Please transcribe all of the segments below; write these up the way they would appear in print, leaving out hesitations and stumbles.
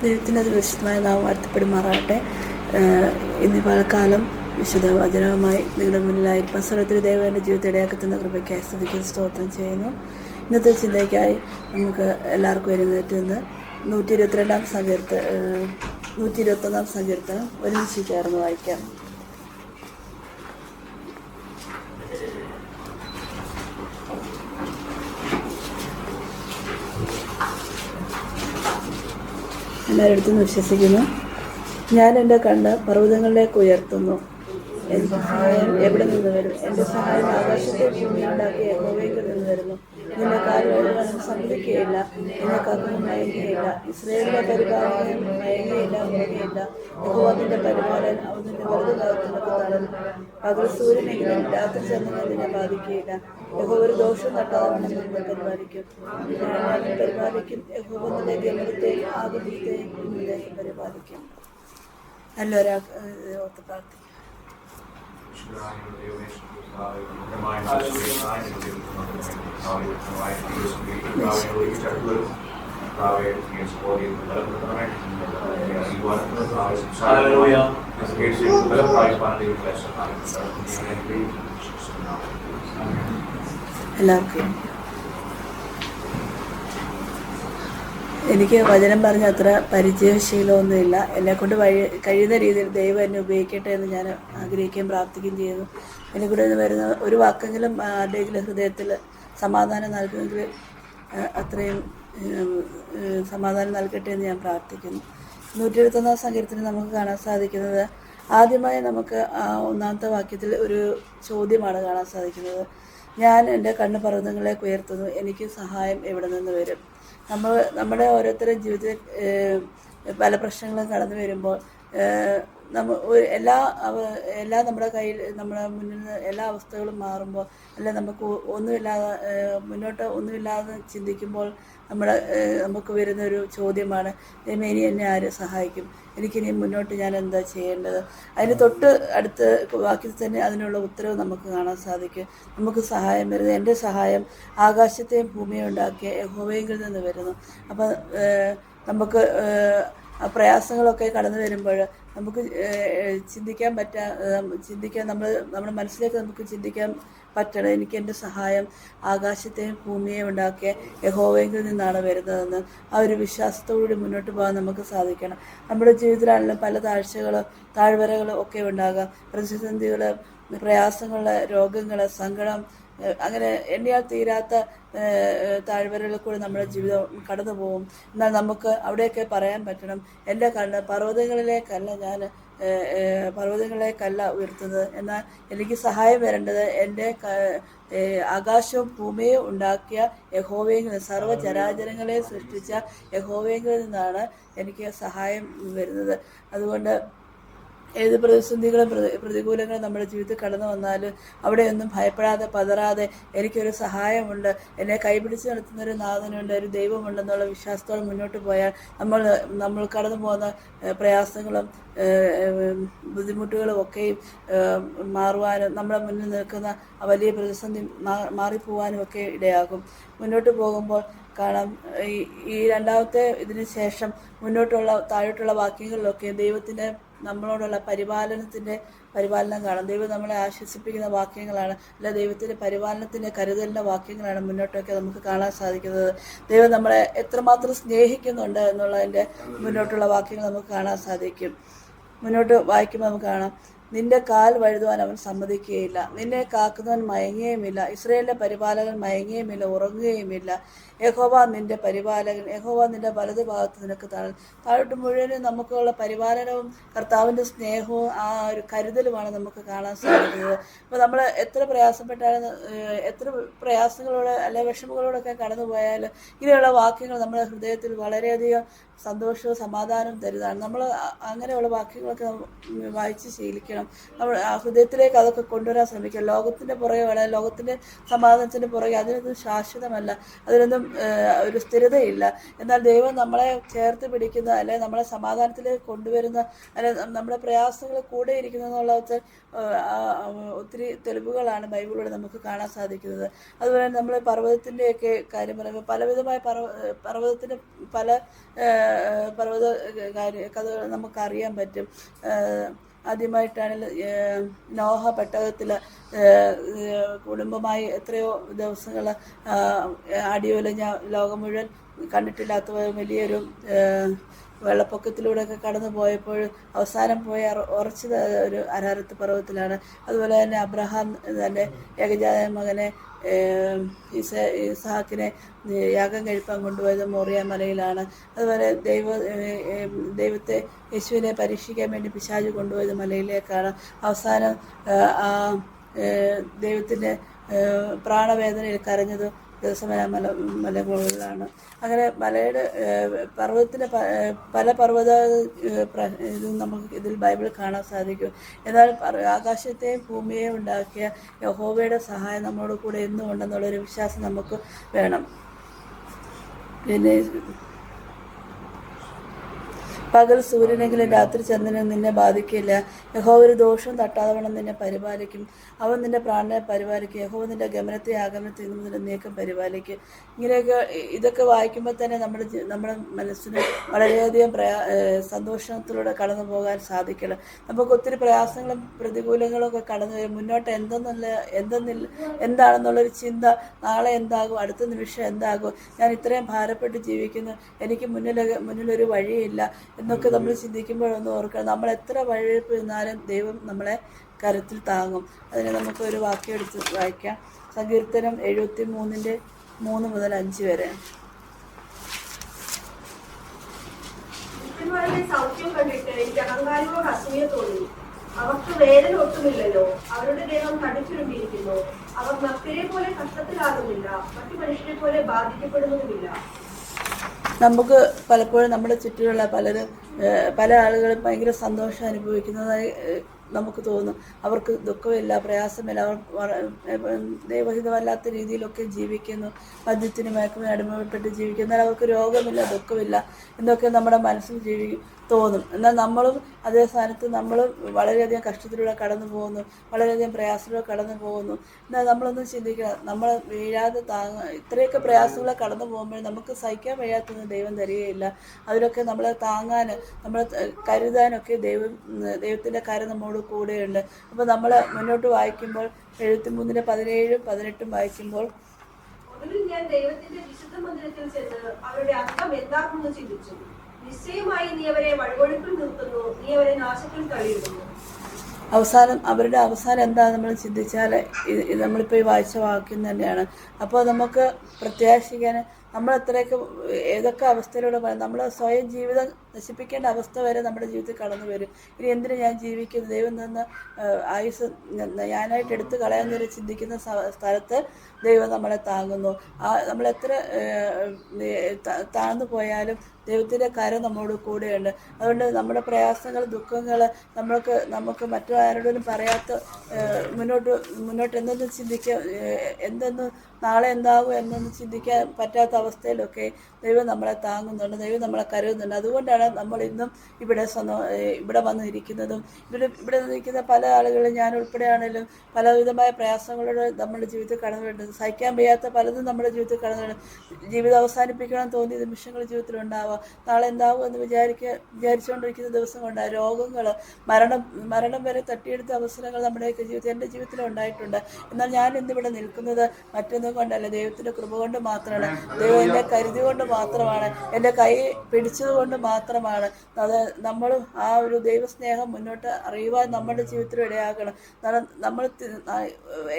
ദൈവത്തിൻ്റെ വിശുദ്ധമായ നാം വാഴ്ത്തപ്പെടുമാറാകട്ടെ. ഇന്ന് പലകാലം വിശുദ്ധ വചനവുമായി നിങ്ങളുടെ മുന്നിലായിരിക്കും. സ്ഥലത്തിൽ ദൈവം എൻ്റെ ജീവിതത്തെ ഇടയാക്കുന്ന കൃപയ്ക്കായി സ്തുതിക്കുന്ന സ്തോത്രം ചെയ്യുന്നു. ഇന്നത്തെ ചിന്തയ്ക്കായി നമുക്ക് എല്ലാവർക്കും എഴുന്നേറ്റ് നിന്ന് 121 സങ്കീർത്തനം ഒരുമിച്ച് ചേർന്ന് വായിക്കാം. എല്ലാവരുടെ അടുത്തുനിന്ന് വിശ്വസിക്കുന്നു. ഞാൻ എൻ്റെ കണ്ണ് പർവ്വതങ്ങളിലേക്ക് ഉയർത്തുന്നു. എൻ്റെ സഹായം എവിടെ നിന്ന് വരും? എൻ്റെ സഹായം ആകാശത്തെ ഭൂമിയുണ്ടാക്കിയ യഹോവയിൽ നിന്ന് വരുന്നു. നിന്റെ കാൽ വഴുവാനും സമ്മതിക്കുകയില്ല, നിന്നെ കർമ്മം മയങ്ങുകയില്ല. ഇസ്രായേലിലെ പരിപാലനം മയങ്ങുകയില്ല, ഉറങ്ങുകയില്ല. യഹോവ നിന്റെ പരിപാലൻ, അവൻ നിന്റെ വലതു ഭാഗത്തുനിന്നൊക്കെ തടഞ്ഞു. പകൽ സൂര്യനെങ്കിലും രാത്രി ചന്ദ്രനെ നിന്നെ ബാധിക്കുകയില്ല. യഹോവ ഒരു ദോഷം തട്ടാതെ നിന്നെ പരിപാലിക്കും. യഹോവ നിന്റെ ഗമനത്തെയും ആകുലത്തെയും നിന്നെ പരിപാലിക്കും. നല്ലൊരാൾക്ക് ഓർത്ത് പ്രാർത്ഥിക്കും. എല്ലാവർക്കും എനിക്ക് വചനം പറഞ്ഞ അത്ര പരിചയശീലമൊന്നുമില്ല. എന്നെക്കൊണ്ട് കഴിയുന്ന രീതിയിൽ ദൈവം എന്നെ ഉപയോഗിക്കട്ടെ എന്ന് ഞാൻ ആഗ്രഹിക്കുകയും പ്രാർത്ഥിക്കുകയും ചെയ്യുന്നു. എന്നെക്കൂടെ വരുന്ന ഒരു വാക്കെങ്കിലും ആരുടെയെങ്കിലും ഹൃദയത്തിൽ സമാധാനം നൽകുമെങ്കിൽ അത്രയും സമാധാനം നൽകട്ടെ എന്ന് ഞാൻ പ്രാർത്ഥിക്കുന്നു. 121 സങ്കീർത്തനം നമുക്ക് കാണാൻ സാധിക്കുന്നത്, ആദ്യമായി നമുക്ക് ഒന്നാമത്തെ വാക്യത്തിൽ ഒരു ചോദ്യമാണ് കാണാൻ സാധിക്കുന്നത്. ഞാൻ എൻ്റെ കണ്ണ് പർവ്വതങ്ങളിലേക്ക് ഉയർത്തുന്നു, എനിക്ക് സഹായം എവിടെ നിന്ന് വരും? നമ്മുടെ ഓരോരുത്തരും ജീവിതത്തിൽ പല പ്രശ്നങ്ങളും കടന്നു വരുമ്പോൾ എല്ലാ നമ്മുടെ കയ്യിൽ നമ്മുടെ മുന്നിൽ നിന്ന് എല്ലാ അവസ്ഥകളും മാറുമ്പോൾ, അല്ല നമുക്ക് മുന്നോട്ട് ഒന്നുമില്ലാതെ ചിന്തിക്കുമ്പോൾ നമുക്ക് വരുന്നൊരു ചോദ്യമാണ്, ഇനി എന്നെ ആര് സഹായിക്കും? എനിക്കിനി മുന്നോട്ട് ഞാൻ എന്താ ചെയ്യേണ്ടത്? അതിന് തൊട്ട് അടുത്ത വാക്യത്തിൽ തന്നെ അതിനുള്ള ഉത്തരവ് നമുക്ക് കാണാൻ സാധിക്കും. നമുക്ക് സഹായം വരുന്നത്, എൻ്റെ സഹായം ആകാശത്തെയും ഭൂമിയും ഉണ്ടാക്കിയ യഹോവയിൽ നിന്ന് വരുന്നു. അപ്പം നമുക്ക് പ്രയാസങ്ങളൊക്കെ കടന്നു വരുമ്പോൾ നമുക്ക് ചിന്തിക്കാൻ നമ്മുടെ മനസ്സിലേക്ക് നമുക്ക് ചിന്തിക്കാൻ പറ്റണം, എനിക്ക് എൻ്റെ സഹായം ആകാശത്തെയും ഭൂമിയെയും ഉണ്ടാക്കിയ യഹോവയിൽ നിന്നാണ് വരുന്നതെന്ന്. ആ ഒരു വിശ്വാസത്തോടുകൂടി മുന്നോട്ട് പോകാൻ നമുക്ക് സാധിക്കണം. നമ്മുടെ ജീവിതത്തിലാണെങ്കിലും പല താഴ്വരകളും ഒക്കെ ഉണ്ടാകാം. പ്രതിസന്ധികൾ, പ്രയാസങ്ങൾ, രോഗങ്ങൾ, സങ്കടം, അങ്ങനെ എണ്ണിയാൽ തീരാത്ത താഴ്വരകളിൽ കൂടെ നമ്മുടെ ജീവിതം കടന്നു പോകും. എന്നാൽ നമുക്ക് അവിടെയൊക്കെ പറയാൻ പറ്റണം, എൻ്റെ കണ്ണ് പർവ്വതങ്ങളിലേക്കല്ല ഉയർത്തുന്നത്, എന്നാൽ എനിക്ക് സഹായം വരേണ്ടത് എൻ്റെ ആകാശവും ഭൂമിയും ഉണ്ടാക്കിയ യഹോവയിൽ നിന്ന്, സർവ്വചരാചരങ്ങളെ സൃഷ്ടിച്ച യഹോവയിൽ നിന്നാണ് എനിക്ക് സഹായം വരുന്നത്. അതുകൊണ്ട് ഏത് പ്രതിസന്ധികളും പ്രതികൂലങ്ങളും നമ്മുടെ ജീവിതത്തിൽ കടന്നു വന്നാലും അവിടെയൊന്നും ഭയപ്പെടാതെ പതറാതെ എനിക്കൊരു സഹായമുണ്ട്, എന്നെ കൈപിടിച്ച് നടത്തുന്നൊരു നാഥനുണ്ട്, ഒരു ദൈവമുണ്ടെന്നുള്ള വിശ്വാസത്തോടെ മുന്നോട്ട് പോയാൽ നമ്മൾ കടന്നു പോകുന്ന പ്രയാസങ്ങളും ബുദ്ധിമുട്ടുകളും ഒക്കെയും മാറുവാനും നമ്മുടെ മുന്നിൽ നിൽക്കുന്ന വലിയ പ്രതിസന്ധി മാറിപ്പോവാനും ഒക്കെ ഇടയാകും. മുന്നോട്ട് പോകുമ്പോൾ കാണാം, ഈ രണ്ടാമത്തെ ഇതിന് ശേഷം താഴോട്ടുള്ള വാക്യങ്ങളിലൊക്കെ ദൈവത്തിൻ്റെ നമ്മളോടുള്ള പരിപാലനം കാണാം. ദൈവം നമ്മളെ ആശ്വസിപ്പിക്കുന്ന വാക്യങ്ങളാണ്, അല്ല ദൈവത്തിൻ്റെ പരിപാലനത്തിൻ്റെ കരുതലിൻ്റെ വാക്യങ്ങളാണ് മുന്നോട്ടൊക്കെ നമുക്ക് കാണാൻ സാധിക്കുന്നത്. ദൈവം നമ്മളെ എത്രമാത്രം സ്നേഹിക്കുന്നുണ്ട് എന്നുള്ളതിൻ്റെ മുന്നോട്ടുള്ള വാക്യങ്ങൾ നമുക്ക് കാണാൻ സാധിക്കും. മുന്നോട്ട് വായിക്കുമ്പോൾ നമുക്ക് കാണാം, നിന്റെ കാൽ വഴുതുവാൻ അവൻ സമ്മതിക്കുകയില്ല, നിന്നെ കാക്കുന്നവൻ മയങ്ങുകയുമില്ല. ഇസ്രായേലിന്റെ പരിപാലകൻ മയങ്ങുകയുമില്ല, ഉറങ്ങുകയുമില്ല. യഹോവ നിന്റെ പരിപാലകൻ, യഹോവ നിന്റെ വലതു ഭാഗത്ത് നിനക്ക് താഴോട്ട് മുഴുവനും നമുക്കുള്ള പരിപാലനവും കർത്താവിൻ്റെ സ്നേഹവും ആ ഒരു കരുതലുമാണ് നമുക്ക് കാണാൻ സാധിക്കുന്നത്. അപ്പോൾ നമ്മൾ എത്ര പ്രയാസങ്ങളോടെ അല്ലെ വിഷമങ്ങളോടൊക്കെ കടന്നു പോയാൽ ഇങ്ങനെയുള്ള വാക്യങ്ങൾ നമ്മുടെ ഹൃദയത്തിൽ വളരെയധികം സന്തോഷവും സമാധാനവും തരുന്നതാണ്. നമ്മൾ അങ്ങനെയുള്ള വാക്യങ്ങളൊക്കെ വായിച്ച് ശീലിക്കണം. ശ്രമിക്കണം. നമ്മൾ ആ ഹൃദയത്തിലേക്ക് അതൊക്കെ കൊണ്ടുവരാൻ ശ്രമിക്കണം. ലോകത്തിൻ്റെ പുറകെ വളരെ ലോകത്തിൻ്റെ സമാധാനത്തിൻ്റെ പുറകെ അതിനൊന്നും ശാശ്വതമല്ല, അതിനൊന്നും ഒരു സ്ഥിരതയില്ല. എന്നാൽ ദൈവം നമ്മളെ ചേർത്ത് പിടിക്കുന്ന, അല്ലെ നമ്മളെ സമാധാനത്തിലേക്ക് കൊണ്ടുവരുന്ന, അല്ലെ നമ്മുടെ പ്രയാസങ്ങൾ കൂടെ ഇരിക്കുന്നതെന്നുള്ള ഒത്തിരി തെളിവുകളാണ് ബൈബിളിലൂടെ നമുക്ക് കാണാൻ സാധിക്കുന്നത്. അതുപോലെ നമ്മൾ പർവ്വതത്തിൻ്റെയൊക്കെ കാര്യം പറയുമ്പോൾ പലവിധമായ പർവ്വതത്തിൻ്റെ പല പർവ്വത കഥകൾ നമുക്കറിയാൻ പറ്റും. ആദ്യമായിട്ടാണ് നോഹ പെട്ടകത്തിൽ കുടുംബമായി എത്രയോ ദിവസങ്ങൾ അടിയൊലഞ്ഞ ലോകം മുഴുവൻ കണ്ടിട്ടില്ലാത്ത വലിയൊരു വെള്ളപ്പൊക്കത്തിലൂടെയൊക്കെ കടന്നു പോയപ്പോൾ അവസാനം പോയി ഉറച്ചത് ഒരു അരാരത്ത് പർവ്വതത്തിലാണ്. അതുപോലെ തന്നെ അബ്രഹാം തൻ്റെ ഏകജാത മകനെ ഇസഹാക്കിനെ യാഗം കഴിപ്പാൻ കൊണ്ടുപോയത് മോറിയ മലയിലാണ്. അതുപോലെ ദൈവത്തെ യേശുവിനെ പരീക്ഷിക്കാൻ വേണ്ടി പിശാച് കൊണ്ടുപോയത് മലയിലേക്കാണ്. അവസാനം ആ ദൈവത്തിൻ്റെ പ്രാണവേദനയിൽ കരഞ്ഞത് ദിവസമന മലമുകളിലാണ്. അങ്ങനെ മലയുടെ പർവ്വതത്തിൻ്റെ പല പർവ്വത ഇതും നമുക്ക് ഇതിൽ ബൈബിളിൽ കാണാൻ സാധിക്കും. എന്നാൽ ആകാശത്തെയും ഭൂമിയെയും ഉണ്ടാക്കിയ യഹോവയുടെ സഹായം നമ്മളോട് കൂടെ എന്നും ഉണ്ടെന്നുള്ളൊരു വിശ്വാസം നമുക്ക് വേണം. പിന്നെ പകൽ സൂര്യനെങ്കിലും രാത്രി ചന്ദ്രനും നിന്നെ ബാധിക്കില്ല. യഹോവ ഒരു ദോഷവും തട്ടാതവണ്ണം നിന്നെ പരിപാലിക്കും. അവൻ നിന്റെ പ്രാണനെ പരിപാലിക്കും. യഹോവ നിന്റെ ഗമനത്തെ ആഗമനത്തെ നിന്റെ നീക്കം പരിപാലിക്കും. ഇങ്ങനെയൊക്കെ ഇതൊക്കെ വായിക്കുമ്പോൾ തന്നെ നമ്മുടെ മനസ്സിന് വളരെയധികം സന്തോഷത്തിലൂടെ കടന്നു പോകാൻ സാധിക്കണം. നമുക്ക് ഒത്തിരി പ്രയാസങ്ങളും പ്രതികൂലങ്ങളും ഒക്കെ കടന്നു വരും. മുന്നോട്ട് എന്താണെന്നുള്ളൊരു ചിന്ത, നാളെ എന്താകും, അടുത്ത നിമിഷം എന്താകും, ഞാൻ ഇത്രയും ഭാരപ്പെട്ട് ജീവിക്കുന്നു, എനിക്ക് മുന്നിലൊരു വഴിയില്ല എന്നൊക്കെ നമ്മൾ ചിന്തിക്കുമ്പോഴൊന്ന് ഓർക്കണം, നമ്മൾ എത്ര വഴിയെടുപ്പ് നിന്നാലും ദൈവം നമ്മളെ കരത്തിൽ താങ്ങും. അതിനെ നമുക്ക് ഒരു വാക്യം എടുത്ത് വായിക്കാം. സങ്കീർത്തനം 73:3 മുതൽ 5 വരെ. സൗഖ്യം കണ്ടിട്ട് എനിക്ക് അഹങ്കാരികളോട് അസൂയ തോന്നി. അവർക്ക് വേദന ഒട്ടുമില്ലല്ലോ, അവരുടെ ദേഹം തടിച്ചുരുണ്ടിരിക്കുന്നു. അവർ മക്കളെ പോലെ കഷ്ടത്തിലാകുന്നില്ല, മറ്റു മനുഷ്യരെ പോലെ ബാധിക്കപ്പെടുന്നതുമില്ല. നമുക്ക് പലപ്പോഴും നമ്മുടെ ചുറ്റിലുള്ള പല ആളുകളും ഭയങ്കര സന്തോഷം അനുഭവിക്കുന്നതായി നമുക്ക് തോന്നും. അവർക്ക് ദുഃഖമില്ല, പ്രയാസമില്ല, അവർ ദൈവഹിതമല്ലാത്ത രീതിയിലൊക്കെ ജീവിക്കുന്നു, മദ്യത്തിന് മയക്കുമേ അടിമപ്പെട്ട് ജീവിക്കുന്നു. എന്നാൽ അവർക്ക് രോഗമില്ല, ദുഃഖമില്ല എന്നൊക്കെ നമ്മുടെ മനസ്സിൽ തോന്നും. എന്നാൽ നമ്മളും അതേ സ്ഥാനത്ത് നമ്മളും വളരെയധികം കഷ്ടത്തിലൂടെ കടന്നു പോകുന്നു, വളരെയധികം പ്രയാസത്തിലൂടെ കടന്നു പോകുന്നു. എന്നാൽ നമ്മളൊന്നും ചിന്തിക്കണം, നമ്മൾ വീഴാതെ ഇത്രയൊക്കെ പ്രയാസങ്ങളെ കടന്നു പോകുമ്പോൾ നമുക്ക് സഹിക്കാൻ വയ്യാത്തൊന്നും ദൈവം തരികയില്ല. അതിലൊക്കെ നമ്മളെ താങ്ങാൻ, നമ്മളെ കരുതാനൊക്കെ ദൈവത്തിൻ്റെ കരം നമ്മോട് കൂടെയുണ്ട്. അപ്പോൾ നമ്മൾ മുന്നോട്ട് വായിക്കുമ്പോൾ 73:17-18 വായിക്കുമ്പോൾ, ഞാൻ ദൈവത്തിന്റെ വിശുദ്ധ മന്ദിരത്തിൽ ചെന്ന് അവരുടെ അർത്ഥം എന്താണെന്ന് ചിന്തിച്ചു. നിശ്ചയമായി നീ അവരെ വഴികൊഴുപ്പിൽ നിർത്തുന്നു, നീ അവരെ നാശത്തിൽ കഴിയുന്നു. അവരുടെ അവസാനം എന്താ നമ്മൾ ചിന്തിച്ചാൽ നമ്മളിപ്പോൾ ഈ വായിച്ച വാക്യം തന്നെയാണ്. അപ്പോൾ നമുക്ക് പ്രത്യാശിക്കാൻ നമ്മൾ ഏതൊക്കെ അവസ്ഥയിലൂടെ നമ്മൾ സ്വയം ജീവിതം നശിപ്പിക്കേണ്ട അവസ്ഥ വരെ നമ്മുടെ ജീവിതത്തിൽ കടന്നു വരും. ഇനി എന്തിനു ഞാൻ ജീവിക്കുന്നു, ദൈവം നിന്ന് ആയുസ് ഞാനായിട്ട് എടുത്തു കളയാമെന്നൊരു ചിന്തിക്കുന്ന സ്ഥലത്ത് ദൈവം നമ്മളെ താങ്ങുന്നു. നമ്മളെത്ര താഴ്ന്നു പോയാലും ദൈവത്തിൻ്റെ കരം നമ്മോട് കൂടെയുണ്ട്. അതുകൊണ്ട് നമ്മുടെ പ്രയാസങ്ങൾ, ദുഃഖങ്ങൾ നമുക്ക് മറ്റാരോടും പറയാത്ത മുന്നോട്ട് എന്തെന്ന് നാളെ എന്താകും എന്നൊന്ന് ചിന്തിക്കാൻ പറ്റാത്ത അവസ്ഥയിലൊക്കെ ദൈവം നമ്മളെ താങ്ങുന്നുണ്ട്, ദൈവം നമ്മളെ കരുതുന്നുണ്ട്. അതുകൊണ്ടാണ് നമ്മൾ ഇന്നും ഇവിടെ വന്നിരിക്കുന്നതും. ഇവിടെ നിൽക്കുന്ന പല ആളുകളും, ഞാൻ ഉൾപ്പെടെയാണെങ്കിലും പലവിധമായ പ്രയാസങ്ങളോട് നമ്മുടെ ജീവിതത്തിൽ കടന്നു വരുന്നത്, സഹിക്കാൻ വയ്യാത്ത പലതും നമ്മുടെ ജീവിതത്തിൽ കടന്നു വരുന്നത്. ജീവിതം അവസാനിപ്പിക്കണം തോന്നിയ നിമിഷങ്ങൾ ജീവിതത്തിൽ ഉണ്ടാവാം. നാളെ എന്താകും എന്ന് വിചാരിച്ചുകൊണ്ടിരിക്കുന്ന ദിവസം കൊണ്ടാണ് രോഗങ്ങൾ, മരണം വരെ തട്ടിയെടുത്ത അവസരങ്ങൾ നമ്മുടെയൊക്കെ എൻ്റെ ജീവിതത്തിൽ ഉണ്ടായിട്ടുണ്ട്. എന്നാൽ ഞാൻ ഇന്നിവിടെ നിൽക്കുന്നത് മറ്റൊന്നും കൊണ്ടല്ല, ദൈവത്തിൻ്റെ കൃപ കൊണ്ട് മാത്രമാണ്. ദൈവം എന്നെ കരുതി കൊണ്ട് മാത്രമാണ്, എൻ്റെ കൈ പിടിച്ചത് കൊണ്ട് മാത്രമാണ്. അത് നമ്മളും ആ ഒരു ദൈവസ്നേഹം മുന്നോട്ട് അറിയുവാൻ നമ്മുടെ ജീവിതത്തിൽ ഇടയാക്കണം. നമ്മൾ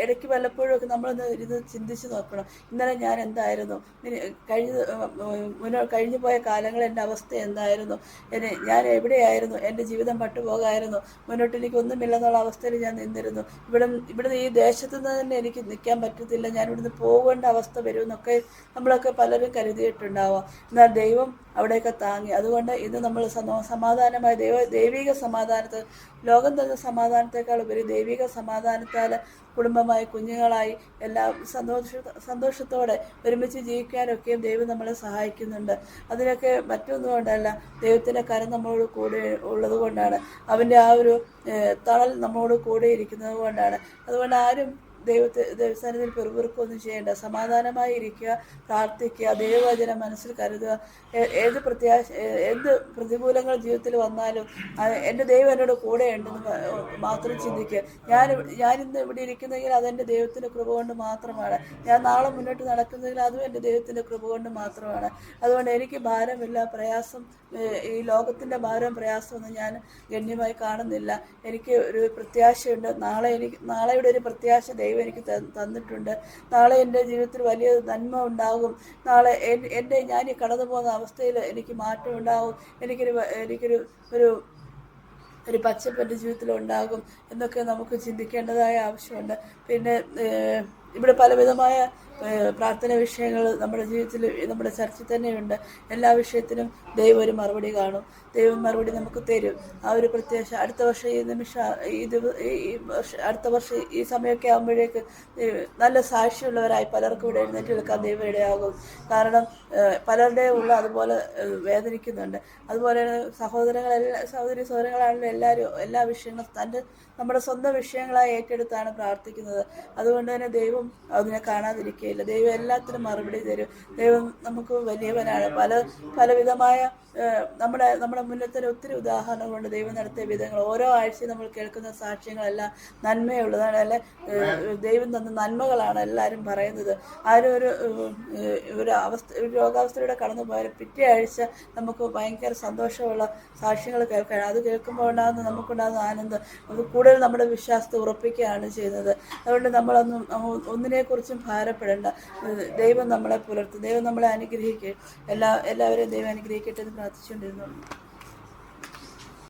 ഇടയ്ക്ക് വല്ലപ്പോഴും ഒക്കെ നമ്മളൊന്ന് ഇരുന്ന് ചിന്തിച്ച് നോക്കണം, ഇന്നലെ ഞാൻ എന്തായിരുന്നു, കഴിഞ്ഞു പോയ കാലങ്ങൾ എൻ്റെ അവസ്ഥ എന്തായിരുന്നു, ഞാൻ എവിടെയായിരുന്നു, എൻ്റെ ജീവിതം പട്ടുപോകായിരുന്നു, മുന്നോട്ട് എനിക്ക് ഒന്നുമില്ലെന്നുള്ള അവസ്ഥയിൽ ഞാൻ നിന്നിരുന്നു. ഇവിടെ ഈ ദേശത്തു നിന്ന് തന്നെ എനിക്ക് നിൽക്കാൻ പറ്റത്തില്ല, ഞാൻ ഇവിടുന്ന് പോകേണ്ട അവസ്ഥ വരുമെന്നൊക്കെ നമ്മളൊക്കെ പലരും കരുതിയിട്ടുണ്ടാവാം. എന്നാൽ ദൈവം അവിടെയൊക്കെ താങ്ങി. അതുകൊണ്ട് ഇന്ന് നമ്മൾ സമാധാനമായ ദൈവിക സമാധാനത്തെ, ലോകം തന്ന സമാധാനത്തെക്കാൾ ഉപരി ദൈവിക സമാധാനത്താൽ കുടുംബമായി കുഞ്ഞുങ്ങളായി എല്ലാം സന്തോഷത്തോടെ ഒരുമിച്ച് ജീവിക്കാനൊക്കെയും ദൈവം നമ്മളെ സഹായിക്കുന്നുണ്ട്. അതിനൊക്കെ മറ്റൊന്നും കൊണ്ടല്ല, ദൈവത്തിൻ്റെ കരം നമ്മളോട് കൂടെ ഉള്ളത് കൊണ്ടാണ്. അവൻ്റെ ആ ഒരു തണൽ നമ്മളോട് കൂടെ ഇരിക്കുന്നത് കൊണ്ടാണ്. അതുകൊണ്ട് ആരും ദൈവസ്ഥാനത്തിൽ പെറുപിറുക്കൊന്നും ചെയ്യേണ്ട. സമാധാനമായി ഇരിക്കുക, പ്രാർത്ഥിക്കുക, ദൈവവചനം മനസ്സിൽ കരുതുക. എന്ത് പ്രതികൂലങ്ങൾ ജീവിതത്തിൽ വന്നാലും എൻ്റെ ദൈവം എന്നോട് കൂടെ ഉണ്ടെന്ന് മാത്രം ചിന്തിക്കുക. ഞാനിന്ന് ഇവിടെ ഇരിക്കുന്നെങ്കിൽ അതെൻ്റെ ദൈവത്തിൻ്റെ കൃപ കൊണ്ട് മാത്രമാണ്. ഞാൻ നാളെ മുന്നോട്ട് നടക്കുന്നെങ്കിൽ അതും എൻ്റെ ദൈവത്തിൻ്റെ കൃപ കൊണ്ട് മാത്രമാണ്. അതുകൊണ്ട് എനിക്ക് ഭാരമില്ല, പ്രയാസം, ഈ ലോകത്തിൻ്റെ ഭാരവും പ്രയാസമൊന്നും ഞാൻ ഗണ്യമായി കാണുന്നില്ല. എനിക്ക് ഒരു പ്രത്യാശയുണ്ട്. നാളെയുടെ ഒരു പ്രത്യാശ ദൈവം എനിക്ക് തന്നിട്ടുണ്ട്. നാളെ എൻ്റെ ജീവിതത്തിൽ വലിയ നന്മ ഉണ്ടാകും. നാളെ ഞാൻ ഈ കടന്നു പോകുന്ന അവസ്ഥയിൽ എനിക്ക് മാറ്റം ഉണ്ടാകും. ഒരു പച്ചപ്പ് എൻ്റെ ജീവിതത്തിൽ ഉണ്ടാകും എന്നൊക്കെ നമുക്ക് ചിന്തിക്കേണ്ടതായ ആവശ്യമുണ്ട്. പിന്നെ ഇവിടെ പലവിധമായ പ്രാർത്ഥന വിഷയങ്ങൾ നമ്മുടെ ജീവിതത്തിൽ, നമ്മുടെ ചർച്ചയിൽ തന്നെയുണ്ട്. എല്ലാ വിഷയത്തിനും ദൈവം ഒരു മറുപടി കാണും. ദൈവം മറുപടി നമുക്ക് തരും. ആ ഒരു പ്രത്യാശ അടുത്ത വർഷം അടുത്ത വർഷം ഈ സമയമൊക്കെ ആകുമ്പോഴേക്ക് നല്ല സാക്ഷിയുള്ളവരായി പലർക്കും ഇവിടെ എഴുന്നേറ്റ് എടുക്കാൻ ദൈവം ഇടയാകും. കാരണം പലരുടെ ഉള്ള അതുപോലെ വേദനിക്കുന്നുണ്ട്. അതുപോലെ സഹോദരങ്ങളാണെങ്കിലും എല്ലാ വിഷയങ്ങളും നമ്മുടെ സ്വന്തം വിഷയങ്ങളായി ഏറ്റെടുത്താണ് പ്രാർത്ഥിക്കുന്നത്. അതുകൊണ്ട് തന്നെ ദൈവം അതിനെ കാണാതിരിക്കുകയില്ല. ദൈവം എല്ലാത്തിനും മറുപടി തരും. ദൈവം നമുക്ക് വലിയവനാണ്. പലവിധമായ നമ്മുടെ മുന്നത്തെ ഒത്തിരി ഉദാഹരണങ്ങളുണ്ട്. ദൈവം നടത്തിയ വിധങ്ങൾ, ഓരോ ആഴ്ചയും നമ്മൾ കേൾക്കുന്ന സാക്ഷ്യങ്ങളെല്ലാം നന്മയുള്ളതാണ്. അല്ലെ, ദൈവം തന്ന നന്മകളാണ് എല്ലാവരും പറയുന്നത്. ആരും ഒരു രോഗാവസ്ഥയിലൂടെ കടന്നു പോയാലും പിറ്റേ ആഴ്ച നമുക്ക് ഭയങ്കര സന്തോഷമുള്ള സാക്ഷ്യങ്ങൾ കേൾക്കാൻ, അത് കേൾക്കുമ്പോൾ നമുക്കുണ്ടാകുന്ന ആനന്ദം അത് കൂടുതൽ നമ്മുടെ വിശ്വാസത്തെ ഉറപ്പിക്കുകയാണ് ചെയ്യുന്നത്. അതുകൊണ്ട് ഒന്നിനെക്കുറിച്ചും ഭാരപ്പെടേണ്ട. ദൈവം നമ്മളെ പുലർത്തും. ദൈവം നമ്മളെ അനുഗ്രഹിക്കും. എല്ലാവരെയും ദൈവം അനുഗ്രഹിക്കട്ടെ എന്ന് പ്രാർത്ഥിച്ചുകൊണ്ടിരുന്നു.